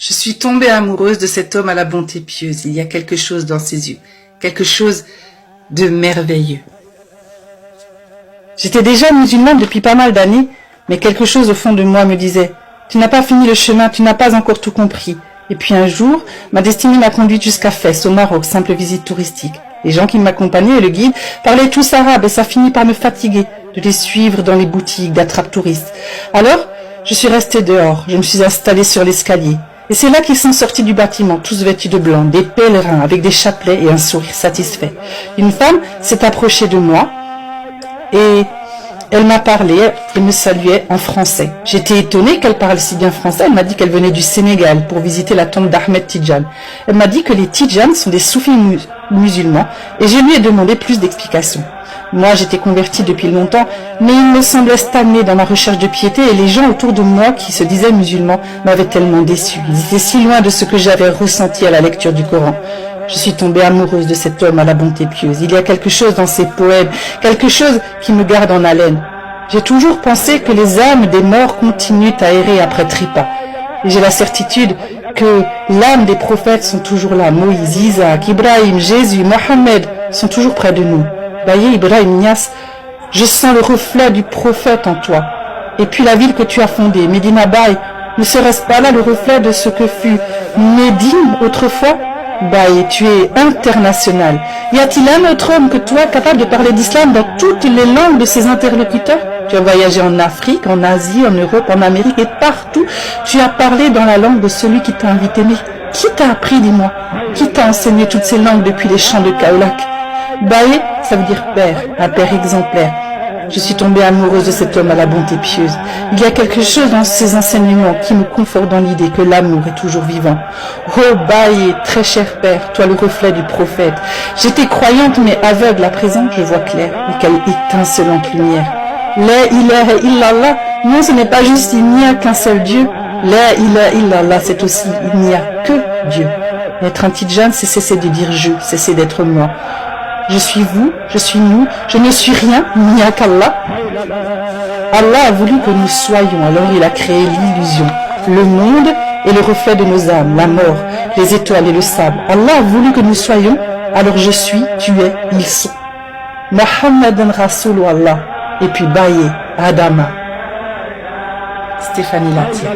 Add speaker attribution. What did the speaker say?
Speaker 1: Je suis tombée amoureuse de cet homme à la bonté pieuse. Il y a quelque chose dans ses yeux, quelque chose de merveilleux. J'étais déjà musulmane depuis pas mal d'années, mais quelque chose au fond de moi me disait « Tu n'as pas fini le chemin, tu n'as pas encore tout compris ». Et puis un jour, ma destinée m'a conduite jusqu'à Fès, au Maroc, simple visite touristique. Les gens qui m'accompagnaient et le guide parlaient tous arabe et ça finit par me fatiguer de les suivre dans les boutiques d'attrape touristes. Alors, je suis restée dehors, je me suis installée sur l'escalier. Et c'est là qu'ils sont sortis du bâtiment, tous vêtus de blanc, des pèlerins avec des chapelets et un sourire satisfait. Une femme s'est approchée de moi et elle m'a parlé et me saluait en français. J'étais étonnée qu'elle parle si bien français. Elle m'a dit qu'elle venait du Sénégal pour visiter la tombe d'Ahmed Tidjan. Elle m'a dit que les Tidjans sont des soufis musulmans et je lui ai demandé plus d'explications. Moi, j'étais convertie depuis longtemps, mais il me semblait stagner dans ma recherche de piété et les gens autour de moi qui se disaient musulmans m'avaient tellement déçue. Ils étaient si loin de ce que j'avais ressenti à la lecture du Coran. Je suis tombée amoureuse de cet homme à la bonté pieuse. Il y a quelque chose dans ses poèmes, quelque chose qui me garde en haleine. J'ai toujours pensé que les âmes des morts continuent à errer après Tripa. Et j'ai la certitude que l'âme des prophètes sont toujours là. Moïse, Isaac, Ibrahim, Jésus, Mohammed sont toujours près de nous. Baye Ibrahim Niass, je sens le reflet du prophète en toi. Et puis la ville que tu as fondée, Medina Baye, ne serait-ce pas là le reflet de ce que fut Médine autrefois? Baye, tu es international. Y a-t-il un autre homme que toi capable de parler d'islam dans toutes les langues de ses interlocuteurs? Tu as voyagé en Afrique, en Asie, en Europe, en Amérique et partout. Tu as parlé dans la langue de celui qui t'a invité. Mais qui t'a appris, dis-moi? Qui t'a enseigné toutes ces langues depuis les champs de Kaolack? Baye, ça veut dire père, un père exemplaire. Je suis tombée amoureuse de cet homme à la bonté pieuse. Il y a quelque chose dans ses enseignements qui me conforte dans l'idée que l'amour est toujours vivant. Oh Baye, très cher père, toi le reflet du prophète. J'étais croyante mais aveugle, à présent je vois clair. Et quelle étincelante lumière. La ilaha illallah, non ce n'est pas juste il n'y a qu'un seul Dieu. La ilaha illallah, c'est aussi il n'y a que Dieu. Être un Tidjan, c'est cesser de dire je, cesser d'être moi. Je suis vous, je suis nous, je ne suis rien, il n'y a qu'Allah. Allah a voulu que nous soyons, alors il a créé l'illusion. Le monde est le reflet de nos âmes, la mort, les étoiles et le sable. Allah a voulu que nous soyons, alors je suis, tu es, ils sont. Muhammadan Rasoul Allah, et puis Baye, Adama. Stéphanie Latia.